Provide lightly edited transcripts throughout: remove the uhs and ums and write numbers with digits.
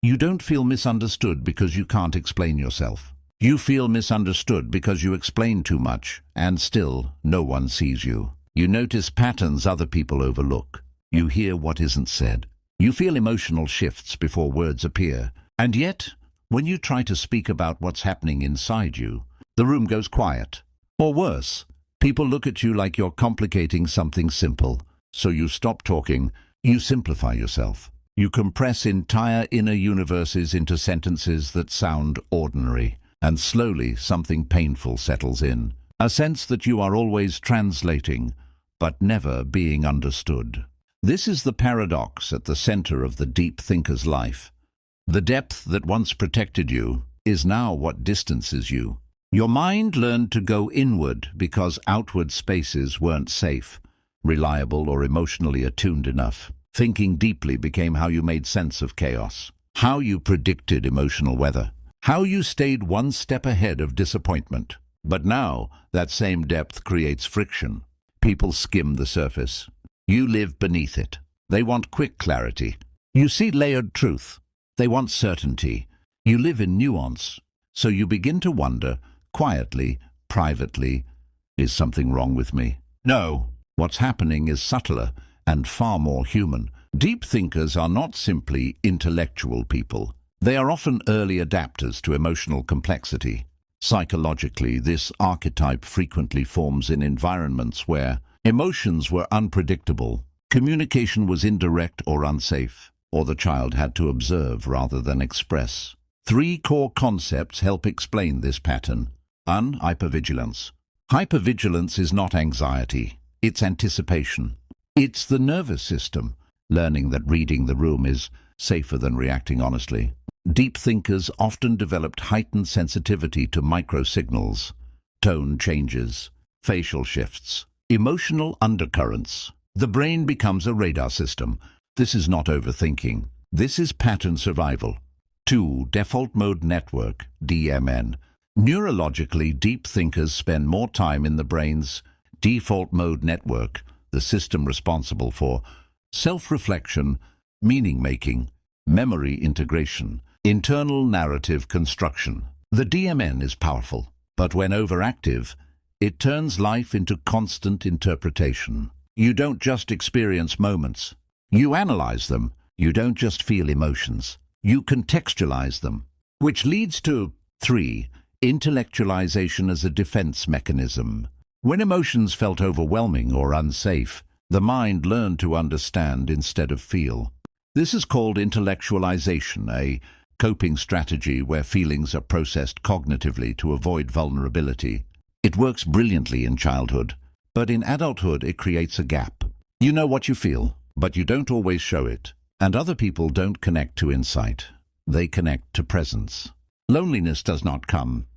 You don't feel misunderstood because you can't explain yourself. You feel misunderstood because you explain too much, and still no one sees you. You notice patterns other people overlook. You hear what isn't said. You feel emotional shifts before words appear. And yet, when you try to speak about what's happening inside you, the room goes quiet. Or worse, people look at you like you're complicating something simple. So you stop talking, you simplify yourself. You compress entire inner universes into sentences that sound ordinary. And slowly something painful settles in. A sense that you are always translating, but never being understood. This is the paradox at the center of the deep thinker's life. The depth that once protected you is now what distances you. Your mind learned to go inward because outward spaces weren't safe, reliable, or emotionally attuned enough. Thinking deeply became how you made sense of chaos, how you predicted emotional weather, how you stayed one step ahead of disappointment. But now, that same depth creates friction. People skim the surface. You live beneath it. They want quick clarity. You see layered truth. They want certainty. You live in nuance. So you begin to wonder, quietly, privately, is something wrong with me? No. What's happening is subtler and far more human. Deep thinkers are not simply intellectual people. They are often early adapters to emotional complexity. Psychologically, this archetype frequently forms in environments where emotions were unpredictable, communication was indirect or unsafe, or the child had to observe rather than express. 3 core concepts help explain this pattern. Hypervigilance. Hypervigilance is not anxiety, it's anticipation. It's the nervous system, learning that reading the room is safer than reacting honestly. Deep thinkers often developed heightened sensitivity to microsignals, tone changes, facial shifts, emotional undercurrents. The brain becomes a radar system. This is not overthinking. This is pattern survival. 2. Default mode network, DMN. Neurologically, deep thinkers spend more time in the brain's default mode network, the system responsible for self-reflection, meaning-making, memory integration, internal narrative construction. The DMN is powerful, but when overactive, it turns life into constant interpretation. You don't just experience moments. You analyze them. You don't just feel emotions. You contextualize them. Which leads to 3. Intellectualization as a defense mechanism. When emotions felt overwhelming or unsafe, the mind learned to understand instead of feel. This is called intellectualization, a coping strategy where feelings are processed cognitively to avoid vulnerability. It works brilliantly in childhood, but in adulthood it creates a gap. You know what you feel, but you don't always show it. And other people don't connect to insight. They connect to presence. Loneliness does not come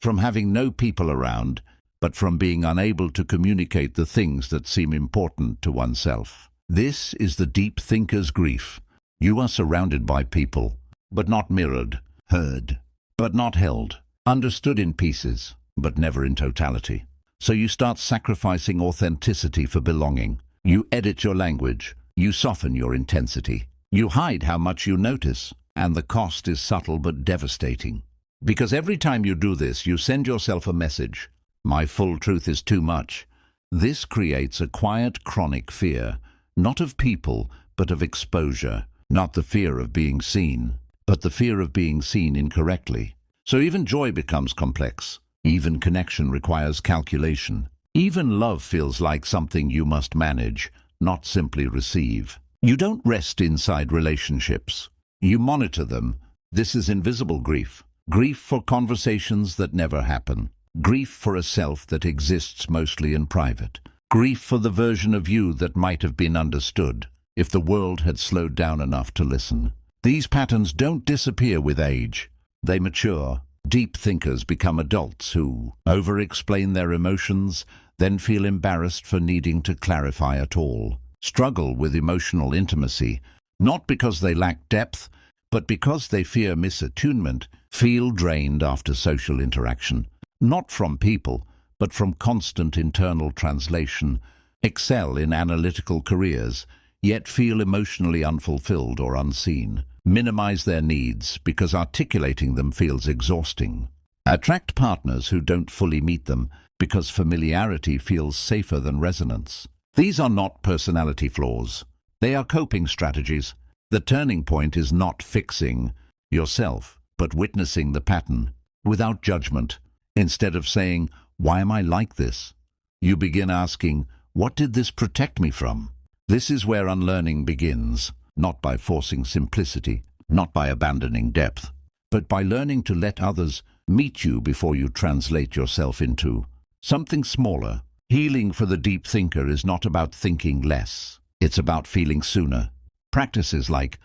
from having no people around, but from being unable to communicate the things that seem important to oneself. This is the deep thinker's grief. You are surrounded by people, but not mirrored, heard, but not held, understood in pieces, but never in totality. So you start sacrificing authenticity for belonging. You edit your language. You soften your intensity. You hide how much you notice, and the cost is subtle but devastating. Because every time you do this, you send yourself a message. My full truth is too much. This creates a quiet, chronic fear, not of people, but of exposure. Not the fear of being seen, but the fear of being seen incorrectly. So even joy becomes complex. Even connection requires calculation. Even love feels like something you must manage, not simply receive. You don't rest inside relationships. You monitor them. This is invisible grief. Grief for conversations that never happen. Grief for a self that exists mostly in private. Grief for the version of you that might have been understood if the world had slowed down enough to listen. These patterns don't disappear with age. They mature. Deep thinkers become adults who over-explain their emotions, then feel embarrassed for needing to clarify at all. Struggle with emotional intimacy, not because they lack depth, but because they fear misattunement, feel drained after social interaction, not from people, but from constant internal translation, excel in analytical careers, yet feel emotionally unfulfilled or unseen. Minimize their needs because articulating them feels exhausting. Attract partners who don't fully meet them because familiarity feels safer than resonance. These are not personality flaws. They are coping strategies. The turning point is not fixing yourself, but witnessing the pattern without judgment. Instead of saying, "Why am I like this?" you begin asking, "What did this protect me from?" This is where unlearning begins, not by forcing simplicity, not by abandoning depth, but by learning to let others meet you before you translate yourself into something smaller. Healing for the deep thinker is not about thinking less. It's about feeling sooner. Practices like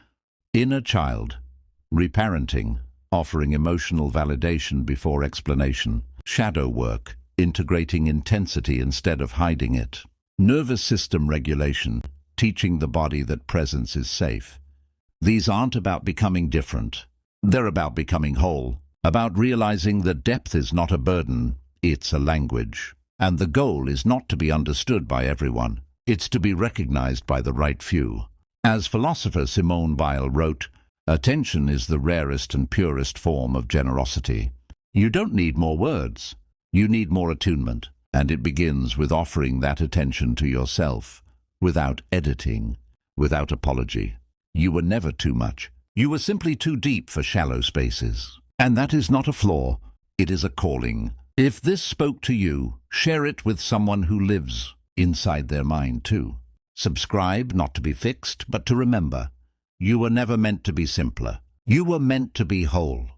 inner child, reparenting, offering emotional validation before explanation, shadow work, integrating intensity instead of hiding it, nervous system regulation, teaching the body that presence is safe. These aren't about becoming different. They're about becoming whole, about realizing that depth is not a burden, it's a language. And the goal is not to be understood by everyone. It's to be recognized by the right few. As philosopher Simone Weil wrote, "Attention is the rarest and purest form of generosity." You don't need more words. You need more attunement. And it begins with offering that attention to yourself, without editing, without apology. You were never too much. You were simply too deep for shallow spaces. And that is not a flaw. It is a calling. If this spoke to you, share it with someone who lives inside their mind too. Subscribe not to be fixed, but to remember. You were never meant to be simpler. You were meant to be whole.